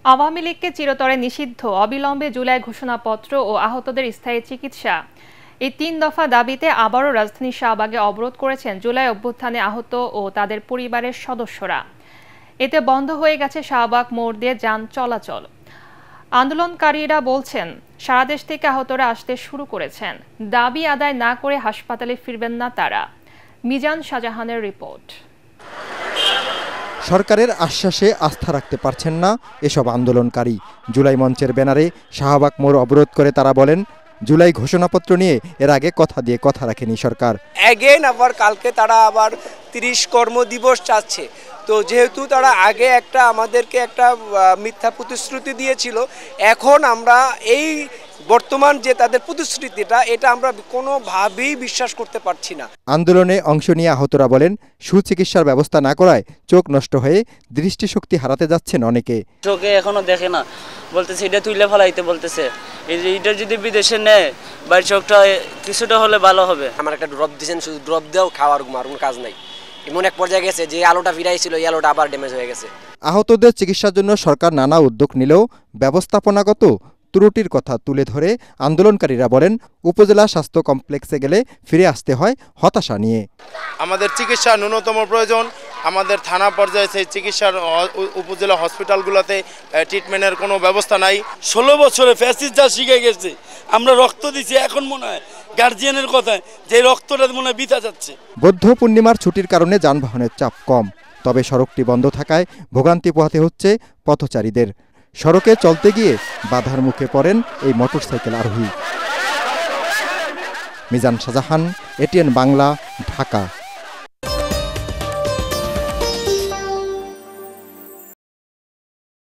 আওয়ামী লীগকে চিরতরে নিষিদ্ধ, অবিলম্বে জুলাই ঘোষণাপত্র ও আহতদের স্থায়ী চিকিৎসা, এই ৩ দফা দাবিতে আবারও রাজধানী শাহবাগে অবরোধ করেছেন জুলাই অভ্যুত্থানে আহত ও তাদের পরিবারের সদস্যরা। এতে বন্ধ হয়ে গেছে শাহবাগ মোড় দিয়ে যান চলাচল। আন্দোলনকারীরা বলছেন, সারা দেশ থেকে আহতরা আসতে শুরু করেছেন। দাবি আদায় না করে হাসপাতালে ফিরবেন না তারা। মিজান শাহজাহানের রিপোর্ট। সরকারের আশ্বাসে আস্থা রাখতে পারছেন না এসব আন্দোলনকারী। জুলাই মঞ্চের ব্যানারে শাহবাগ মোড় অবরোধ করে তারা বলেন, জুলাই ঘোষণাপত্র নিয়ে এর আগে কথা দিয়ে কথা রাখেনি সরকার। আবার কালকে তারা আবার ৩০ কর্মদিবস চাচ্ছে। তো যেহেতু তারা আগে আমাদেরকে একটা মিথ্যা প্রতিশ্রুতি দিয়েছিল, এখন আমরা এই বর্তমান যে তাদের প্রতিশ্রুতিটা, এটা আমরা কোনোভাবেই বিশ্বাস করতে পারছি না। আন্দোলনে অংশ নিয়ে আহতরা বলেন, সুচিকিৎসার ব্যবস্থা না করায় চোখ নষ্ট হয়ে দৃষ্টিশক্তি হারাতে যাচ্ছেন অনেকে। চোখে এখনো দেখে না, বলতেছে এটা তুইলে ফেলাইতে বলতেছে। এটা যদি বিদেশে নেয় বাইরে চোখটা কিছুটা হলে ভালো হবে। আমার একটা ড্রপ দিয়েছেন, শুধু ড্রপ দেও, খাওয়ার ঘুমার কোনো কাজ নাই। এমন এক পর্যায়ে গেছে যে আলোটা ফিরাইছিল, এই আলোটা আবার ড্যামেজ হয়ে গেছে। আহতদের চিকিৎসার জন্য সরকার নানা উদ্যোগ নিলেও ব্যবস্থাপনাগত ত্রুটির কথা তুলে ধরে আন্দোলনকারীরা বলেন, উপজেলা স্বাস্থ্য কমপ্লেক্সে গেলে ফিরে আসতে হয় হতাশা নিয়ে। আমাদের চিকিৎসা ন্যূনতম প্রয়োজন। আমাদের থানা পর্যায়ে সেই চিকিৎসার উপজেলা হসপিটালগুলোতে ট্রিটমেন্টের কোনো ব্যবস্থা নাই। 16 বছরে ফ্যাসিস্ট যা শিখে গেছে, আমরা রক্ত দিছি, এখন মনে হয় গার্জিয়ানের কথায় যে রক্তটা মনে হয় বিতা যাচ্ছে। বৌদ্ধ পূর্ণিমার ছুটির কারণে যানবাহনের চাপ কম, তবে সড়কটি বন্ধ থাকায় ভোগান্তি পোহাতে হচ্ছে পথচারীদের। সড়কে চলতে গিয়ে বাধার মুখে পড়েন এই মোটরসাইকেল আরোহী। মিজান শাহজাহান, এটিএন বাংলা, ঢাকা।